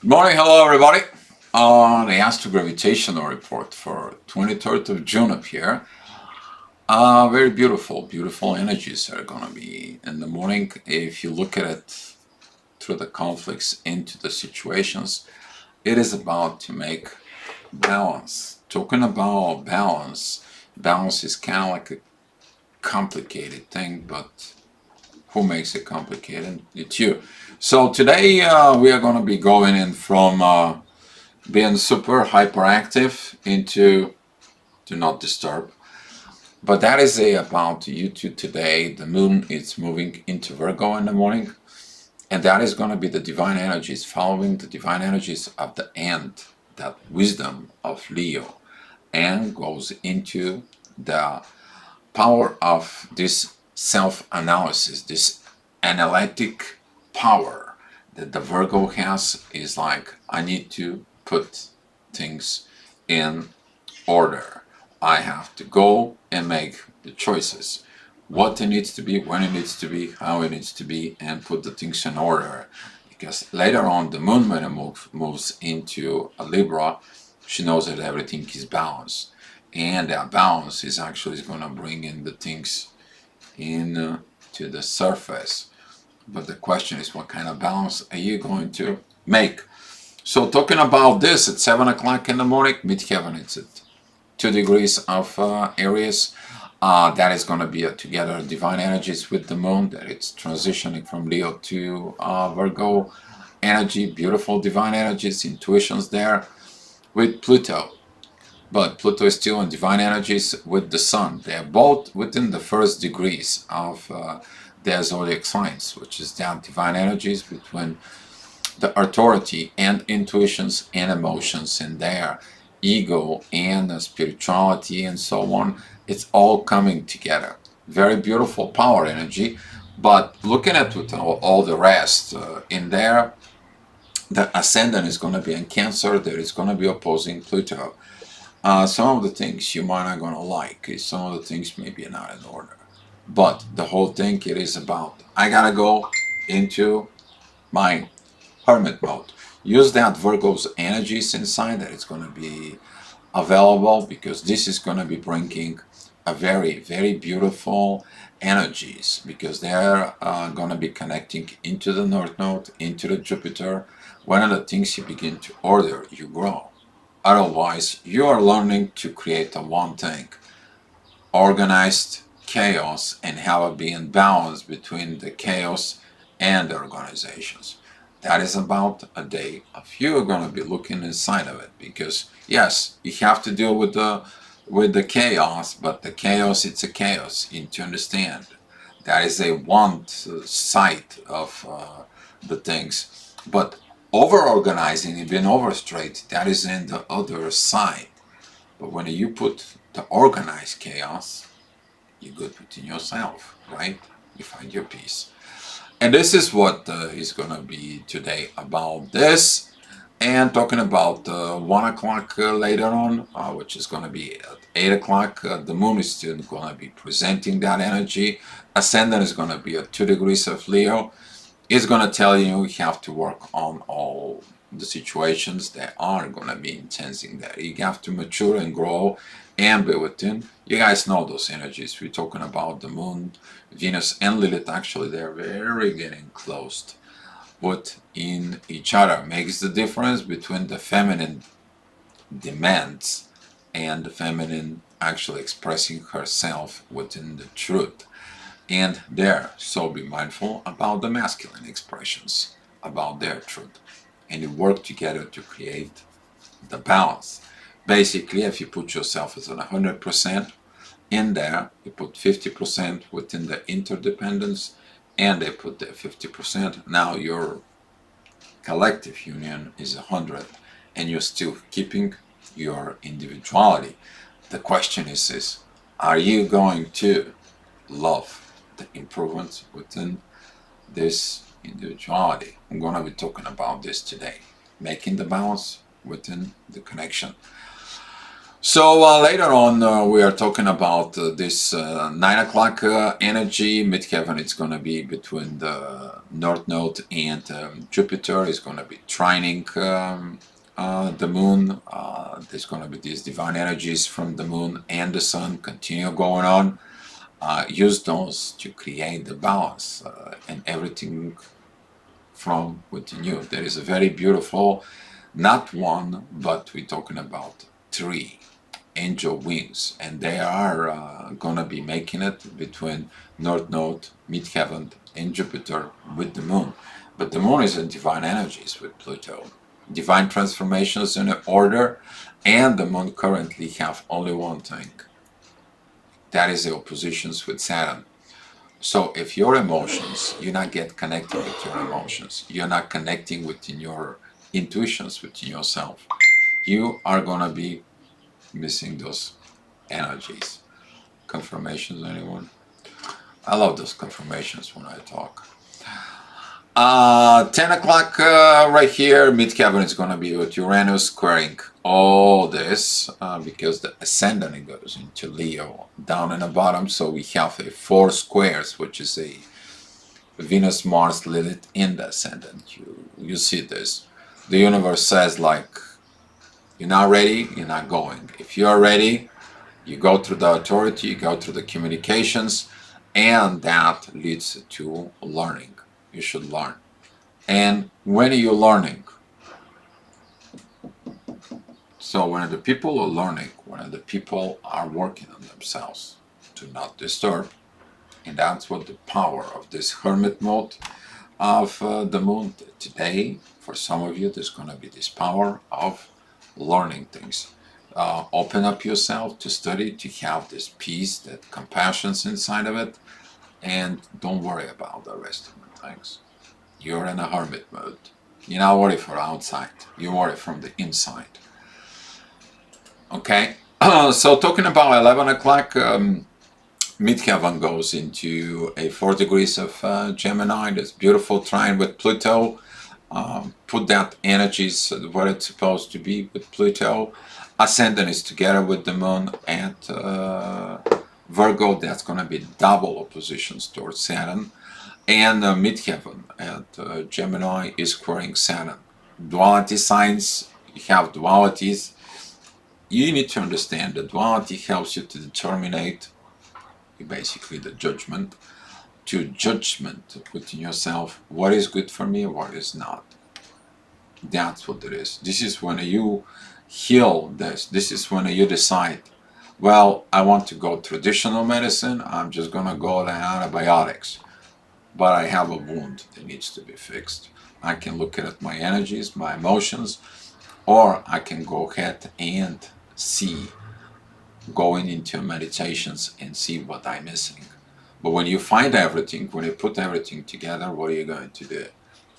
Good morning, hello everybody. On the Astro gravitational report for 23rd of June up here. Very beautiful, beautiful energies are gonna be in the morning. If you look at it through the conflicts into the situations, it is about to make balance. Talking about balance, balance is kind of like a complicated thing, but who makes it complicated? It's you. So today we are going to be going in from being super hyperactive into do not disturb. But that is about you two today. The moon is moving into Virgo in the morning, and that is going to be the divine energies following the divine energies of the end, that wisdom of Leo, and goes into the power of this self-analysis, this analytic power that the Virgo has. Is like, I need to put things in order. I have to go and make the choices. What it needs to be, when it needs to be, how it needs to be, and put the things in order. Because later on, the moon, when it moves into a Libra, she knows that everything is balanced. And that balance is actually going to bring in the things in to the surface. But the question is, what kind of balance are you going to make? So talking about this at 7 o'clock in the morning, midheaven, it's at 2 degrees of Aries. That is going to be together divine energies with the moon, that it's transitioning from Leo to Virgo energy, beautiful divine energies, intuitions there with Pluto. But Pluto is still in divine energies with the Sun. They're both within the first degrees of their zodiac signs, which is that divine energies between the authority and intuitions and emotions and their ego and spirituality and so on. It's all coming together. Very beautiful power energy. But looking at all the rest in there, the ascendant is going to be in Cancer. That is going to be opposing Pluto. Some of the things you might not going to like. Some of the things maybe not in order. But the whole thing, it is about, I gotta go into my hermit mode. Use that Virgo's energies inside, that it's going to be available, because this is going to be bringing a very, very beautiful energies, because they're going to be connecting into the North Node, into the Jupiter. One of the things you begin to order, you grow. Otherwise, you are learning to create a one thing, organized chaos, and have a being balance between the chaos and the organizations. That is about a day of you are going to be looking inside of it, because yes, you have to deal with the chaos, but the chaos, it's a chaos. You need to understand that is a one side of the things, but over organizing and being over straight, that is in the other side. But when you put the organized chaos, you're good within yourself, right? You find your peace. And this is what is going to be today about this. And talking about 1 o'clock later on, which is going to be at 8 o'clock, the moon is still going to be presenting that energy. Ascendant is going to be at 2 degrees of Leo. It's going to tell you have to work on all the situations that are going to be intensing there. You have to mature and grow and be within. You guys know those energies. We're talking about the moon, Venus, and Lilith. Actually, they're very getting close within each other. Makes the difference between the feminine demands and the feminine actually expressing herself within the truth. And there, so be mindful about the masculine expressions, about their truth. And you work together to create the balance. Basically, if you put yourself as 100% in there, you put 50% within the interdependence, and they put their 50%. Now your collective union is 100, and you're still keeping your individuality. The question is are you going to love the improvements within this individuality? I'm going to be talking about this today, making the balance within the connection. So later on, we are talking about this 9 o'clock energy. Midheaven, it's going to be between the North Node and Jupiter. It's going to be trining the moon. There's going to be these divine energies from the moon and the sun continue going on. Use those to create the balance and everything from within you. There is a very beautiful, not one, but we're talking about three angel wings, and they are gonna be making it between North Node, Midheaven, and Jupiter with the moon. But the moon is in divine energies with Pluto, divine transformations in order, and the moon currently have only one thing. That is the oppositions with Saturn. So if your emotions, you're not get connected with your emotions, you're not connecting within your intuitions within yourself, you are gonna be missing those energies. Confirmations, anyone? I love those confirmations when I talk. 10 o'clock right here, Midheaven is going to be with Uranus squaring all this because the ascendant goes into Leo down in the bottom. So we have a 4 squares, which is a Venus, Mars, Lilith in the ascendant. You see this. The universe says like, you're not ready, you're not going. If you're ready, you go through the authority, you go through the communications, and that leads to learning. You should learn. And when are you learning? So when the people are learning, when the people are working on themselves to not disturb, and that's what the power of this hermit mode of the moon today, for some of you, there's going to be this power of learning things. Open up yourself to study, to have this peace, that compassion's inside of it, and don't worry about the rest of the things. You're in a hermit mode. You're not worried for outside. You worry from the inside. Okay. So talking about 11 o'clock, Midheaven goes into a 4 degrees of Gemini. This beautiful trine with Pluto. Put that energies where it's supposed to be with Pluto. Ascendant is together with the moon at Virgo. That's going to be double oppositions towards Saturn. And Midheaven at Gemini is squaring Saturn. Duality signs, you have dualities. You need to understand that duality helps you to determine basically the judgment, to judgment within yourself, what is good for me, what is not. That's what it is. This is when you heal this. This is when you decide, well, I want to go traditional medicine, I'm just gonna go to antibiotics. But I have a wound that needs to be fixed. I can look at my energies, my emotions, or I can go ahead and see, going into meditations and see what I'm missing. But when you find everything, when you put everything together, what are you going to do?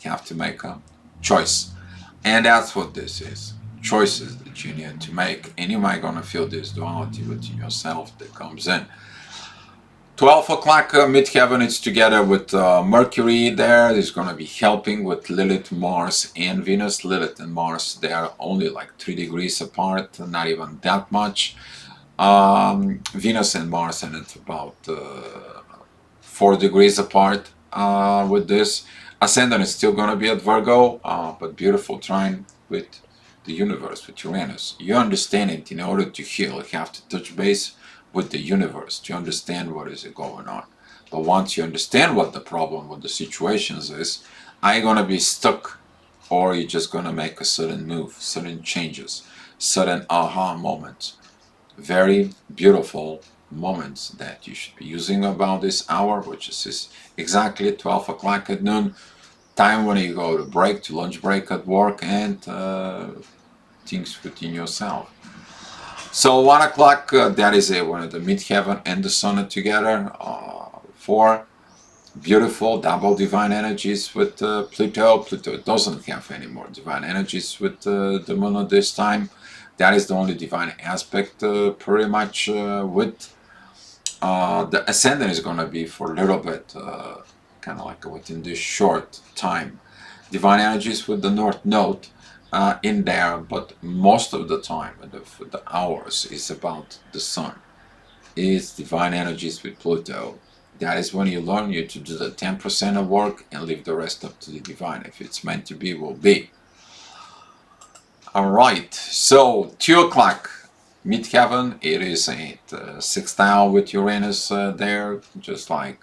You have to make a choice. And that's what this is. Choices that you need to make. And you might gonna feel this duality within yourself that comes in. 12 o'clock Midheaven is together with Mercury there. It's going to be helping with Lilith, Mars, and Venus. Lilith and Mars, they are only like 3 degrees apart, not even that much. Venus and Mars, and it's about 4 degrees apart with this. Ascendant is still going to be at Virgo, but beautiful trine with the universe, with Uranus. You understand it. In order to heal, you have to touch base with the universe to understand what is going on. But once you understand what the problem, what the situations is, are you gonna be stuck, or are you just gonna make a sudden move, sudden changes, sudden aha moments? Very beautiful moments that you should be using about this hour, which is exactly 12 o'clock at noon, time when you go to break, to lunch break at work, and things within yourself. So 1 o'clock, that is one of the Midheaven and the Sun together. 4 beautiful double divine energies with Pluto. Pluto doesn't have any more divine energies with the Moon at this time. That is the only divine aspect pretty much with the Ascendant is going to be for a little bit, kind of like within this short time. Divine energies with the North Node. in there, but most of the time, the hours, is about the sun. Is divine energies with Pluto. That is when you learn you to do the 10% of work and leave the rest up to the divine. If it's meant to be, will be. All right, so 2 o'clock, midheaven. It is a sextile with Uranus there, just like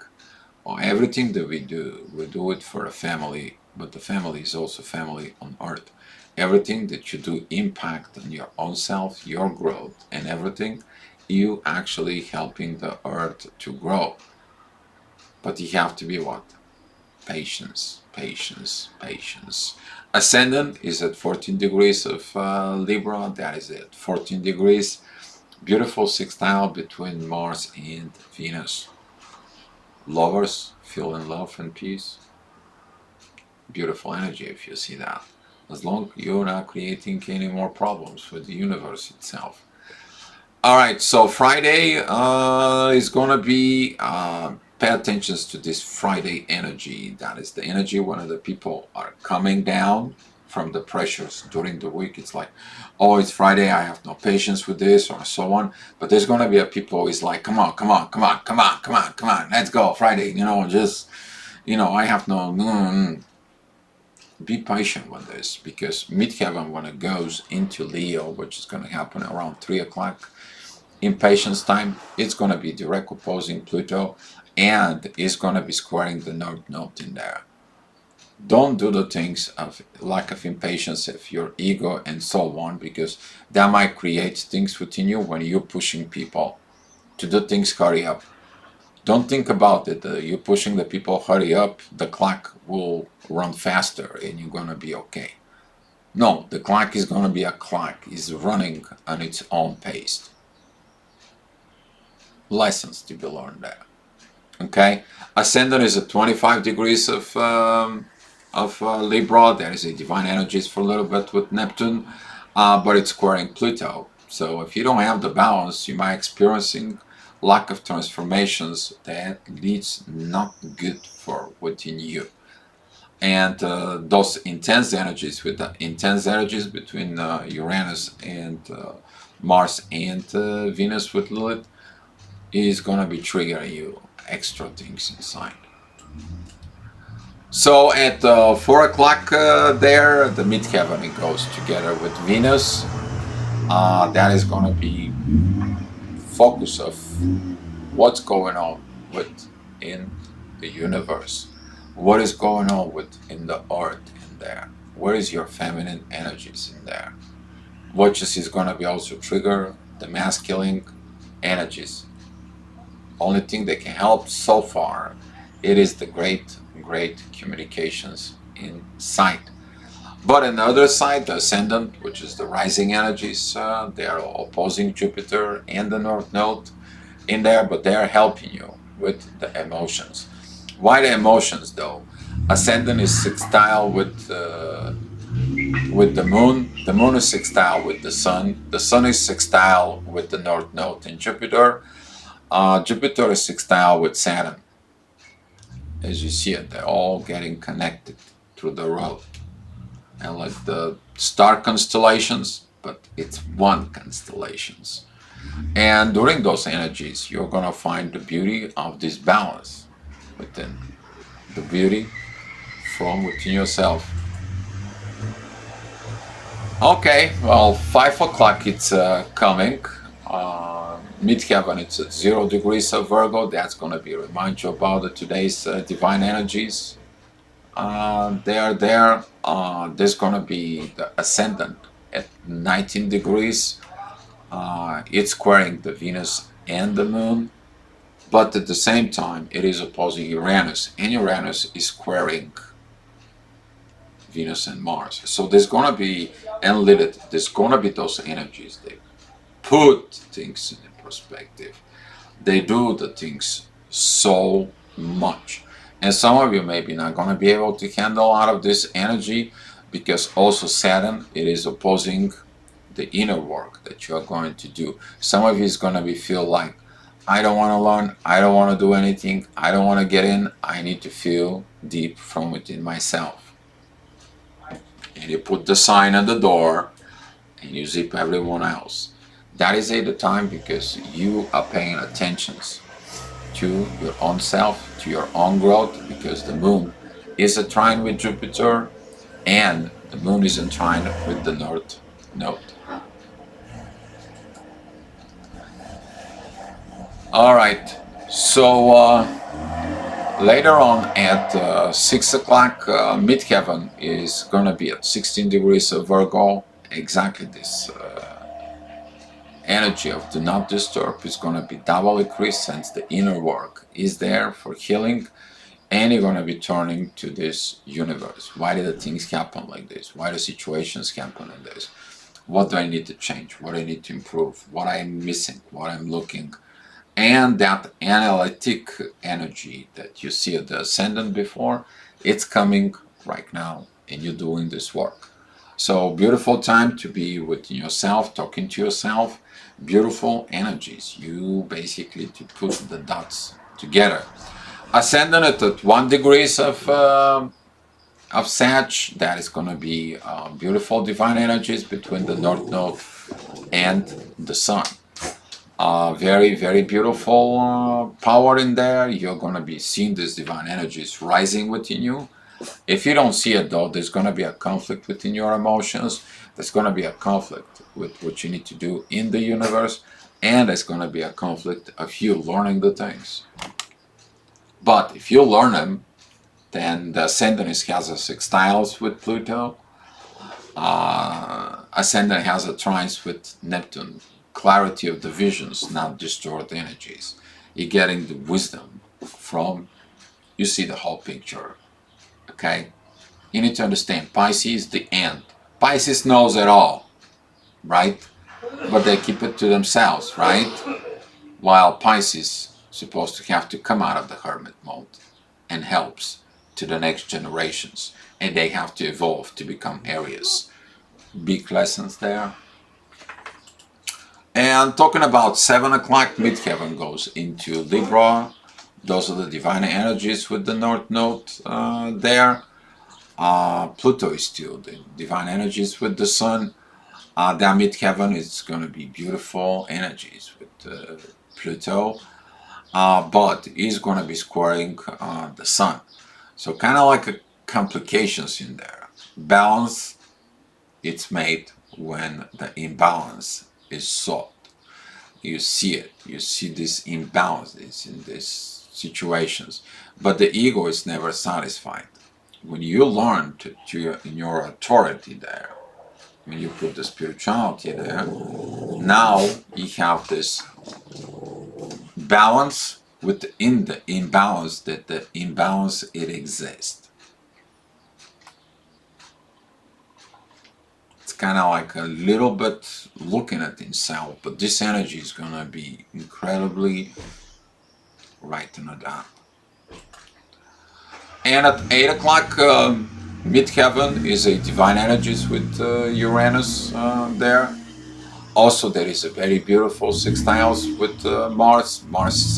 everything that we do it for a family, but the family is also family on earth. Everything that you do impact on your own self, your growth, and everything, you actually helping the earth to grow. But you have to be what? Patience, patience, patience. Ascendant is at 14 degrees of Libra. That is at 14 degrees. Beautiful sextile between Mars and Venus. Lovers feel in love and peace. Beautiful energy if you see that. As long as you're not creating any more problems with the universe itself. Alright, so Friday is gonna be pay attention to this Friday energy. That is the energy when the people are coming down from the pressures during the week. It's like, oh, it's Friday, I have no patience with this, or so on. But there's gonna be a people who is like, come on, come on, come on, come on, come on, come on, let's go, Friday, just I have no. Be patient with this, because midheaven, when it goes into Leo, which is going to happen around 3 o'clock impatience time, it's going to be direct opposing Pluto, and it's going to be squaring the North Node in there. Don't do the things of lack of impatience of your ego and so on, because that might create things within you when you're pushing people to do things. Hurry up. Don't think about it. You're pushing the people, hurry up, the clock will run faster and you're going to be okay. No, the clock is going to be a clock. It's running on its own pace. Lessons to be learned there. Okay? Ascendant is at 25 degrees of Libra. There is a divine energies for a little bit with Neptune, but it's squaring Pluto. So if you don't have the balance, you might experiencing lack of transformations that leads not good for within you. And those intense energies, with the intense energies between Uranus and Mars and Venus with Lilith, is going to be triggering you extra things inside. So at 4 o'clock there, the midheaven, it goes together with Venus. That is going to be focus of what's going on within the universe, what is going on within the earth in there, where is your feminine energies in there, what is going to be also trigger the masculine energies. Only thing that can help so far, it is the great communications inside. But on the other side, the ascendant, which is the rising energies, they are opposing Jupiter and the North Node in there, but they are helping you with the emotions. Why the emotions though? Ascendant is sextile with the moon. The moon is sextile with the sun. The sun is sextile with the North Node in Jupiter. Jupiter is sextile with Saturn. As you see it, they're all getting connected through the road. And like the star constellations, but it's one constellations. And during those energies, you're going to find the beauty of this balance within, the beauty from within yourself. Okay, well, 5 o'clock it's coming. Midheaven, it's at 0 degrees of Virgo. That's going to be remind you about today's divine energies. They are there. There's going to be the ascendant at 19 degrees. It's squaring the Venus and the Moon, but at the same time, it is opposing Uranus, and Uranus is squaring Venus and Mars. So there's going to be, and Lilith, there's going to be those energies. They put things in perspective. They do the things so much. And some of you maybe not going to be able to handle a lot of this energy, because also Saturn, it is opposing the inner work that you are going to do. Some of you is going to be feel like, I don't want to learn, I don't want to do anything, I don't want to get in, I need to feel deep from within myself. and you put the sign on the door, and you zip everyone else. That is at the time because you are paying attention to your own self, to your own growth, because the moon is a trine with Jupiter and the moon is in trine with the North Node. All right, so later on at 6 o'clock, midheaven is going to be at 16 degrees of Virgo. Exactly this energy of do not disturb is going to be double increased since the inner work is there for healing, and you're going to be turning to this universe. Why did the things happen like this? Why do situations happen like this? What do I need to change? What do I need to improve? What I'm missing? What I'm looking? And that analytic energy that you see at the ascendant before, it's coming right now, and you're doing this work. So beautiful time to be with yourself, talking to yourself. Beautiful energies. You basically to put the dots together. Ascendant at 1 degrees of Sag, that is going to be beautiful divine energies between the North Node and the Sun. Very, very beautiful power in there. You're going to be seeing these divine energies rising within you. If you don't see it though, there's going to be a conflict within your emotions. There's going to be a conflict with what you need to do in the universe. And there's going to be a conflict of you learning the things. But if you learn them, then the ascendant has a sextiles with Pluto. Ascendant has a trines with Neptune. Clarity of the visions, not distorted energies. You're getting the wisdom from, you see the whole picture. Okay? You need to understand, Pisces, the end. Pisces knows it all, right? But they keep it to themselves, right? While Pisces supposed to have to come out of the hermit mode and helps to the next generations, and they have to evolve to become Aries. Big lessons there. And talking about 7 o'clock, midheaven goes into Libra. Those are the divine energies with the North Node there. Pluto is still the divine energies with the Sun. That midheaven is going to be beautiful energies with Pluto. But is going to be squaring the Sun. So kind of like complications in there. Balance, it's made when the imbalance is solved. You see it. You see this imbalances in these situations. But the ego is never satisfied. When you learn in your authority there, when you put the spirituality there, now you have this balance within the imbalance, that the imbalance it exists. It's kind of like a little bit looking at himself, but this energy is going to be incredibly writing it down. And at 8 o'clock, midheaven is a divine energies with Uranus there. Also, there is a very beautiful sextiles with Mars. Mars,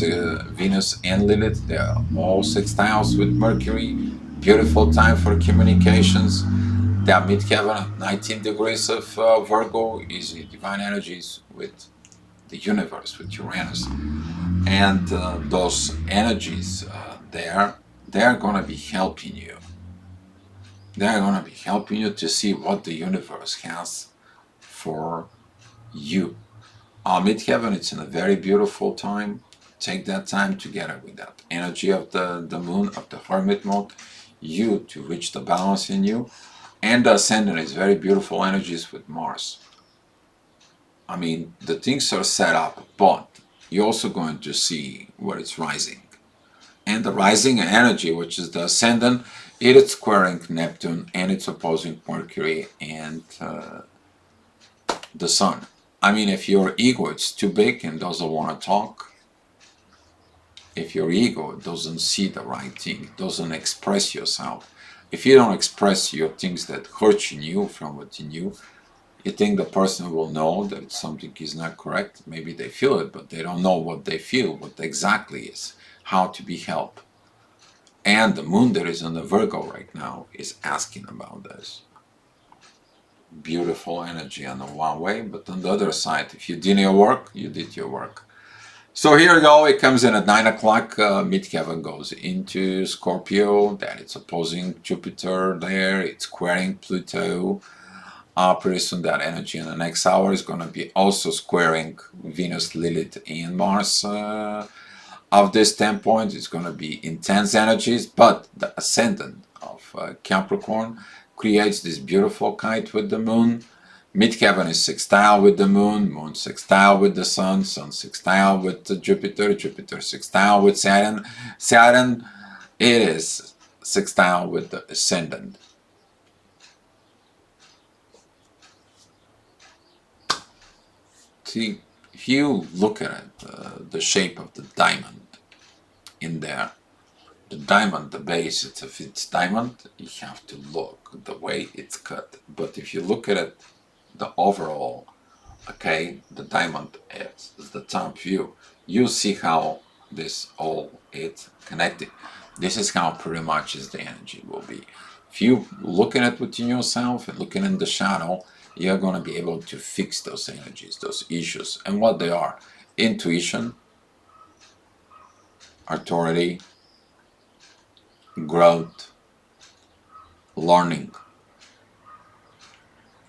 Venus, and Lilith. They are all sextiles with Mercury. Beautiful time for communications. That midheaven at 19 degrees of Virgo is the divine energies with the universe, with Uranus. And those energies they're going to be helping you. They're going to be helping you to see what the universe has for you. Midheaven, it's in a very beautiful time. Take that time together with that energy of the moon, of the hermit mode, you to reach the balance in you. And the ascendant is very beautiful energies with Mars. I mean, the things are set up, but you're also going to see where it's rising. And the rising energy, which is the ascendant, it is squaring Neptune and it's opposing Mercury and the Sun. I mean, if your ego is too big and doesn't want to talk, if your ego doesn't see the right thing, doesn't express yourself, if you don't express your things that hurt you from within you, you think the person will know that something is not correct. Maybe they feel it, but they don't know what they feel, what exactly is, how to be helped. And the moon that is in the Virgo right now is asking about this. beautiful energy on the one way, but on the other side, if you did your work, you did your work. So here we go, it comes in at 9 o'clock, midheaven goes into Scorpio, that it's opposing Jupiter there, it's squaring Pluto. Pretty soon that energy in the next hour is going to be also squaring Venus, Lilith, and Mars. Of this standpoint, it's going to be intense energies, but the ascendant of Capricorn creates this beautiful kite with the moon. Midheaven is sextile with the moon, moon sextile with the sun, sun sextile with Jupiter, Jupiter sextile with Saturn, Saturn it is sextile with the ascendant. See, if you look at it, the shape of the diamond in there, the diamond, the base, if it's diamond, you have to look the way it's cut. But if you look at it, the overall, okay, the diamond is the top view. You see how this all is connected. This is how pretty much is the energy will be. If you looking at within yourself and looking in the shadow, you're going to be able to fix those energies, those issues, and what they are: intuition, authority, growth, learning.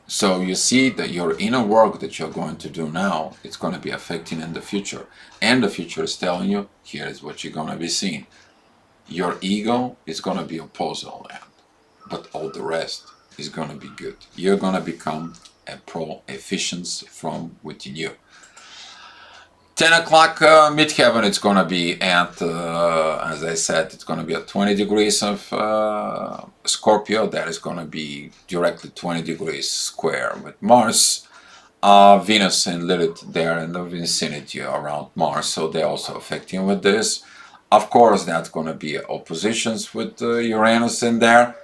So you see that your inner work that you're going to do now, it's going to be affecting in the future. And the future is telling you, here is what you're going to be seeing. Your ego is going to be opposed to all that, but all the rest is going to be good. You're going to become a pro-efficiency from within you. 10 o'clock midheaven, it's going to be at, as I said, it's going to be at 20 degrees of Scorpio. That is going to be directly 20 degrees square with Mars. Venus and Lilith, they are in the vicinity around Mars, so they're also affecting with this. Of course, that's going to be oppositions with Uranus in there,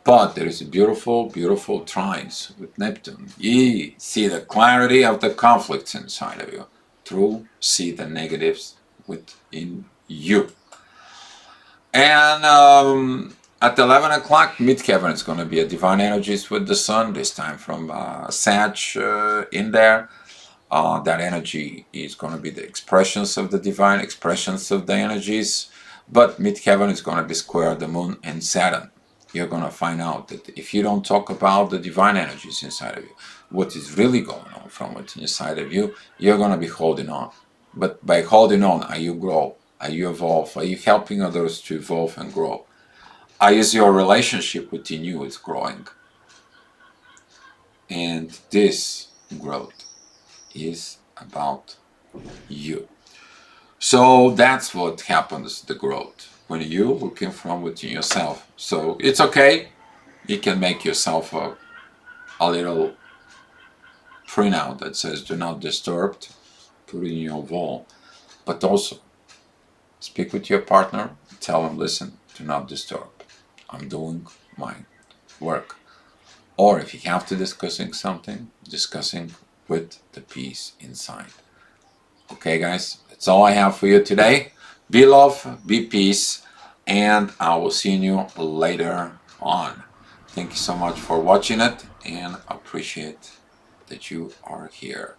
but there is a beautiful, beautiful trines with Neptune. You see the clarity of the conflicts inside of you. Through see the negatives within you. And at 11 o'clock, midheaven is going to be a divine energies with the sun, this time from Sag in there. That energy is going to be the expressions of the divine, expressions of the energies. But midheaven is going to be square the moon and Saturn. You're going to find out that if you don't talk about the divine energies inside of you, what is really going on from what's inside of you, you're going to be holding on. But by holding on, are you grow? Are you evolve? Are you helping others to evolve and grow? Is your relationship within you is growing? And this growth is about you. So that's what happens, the growth, when you looking from within yourself. So it's okay. You can make yourself a little printout that says do not disturb, put it in your wall. But also speak with your partner, tell them, listen, do not disturb. I'm doing my work. Or if you have to discussing something, discussing with the peace inside. Okay, guys, that's all I have for you today. Be love, be peace, and I will see you later on. Thank you so much for watching it, and I appreciate that you are here.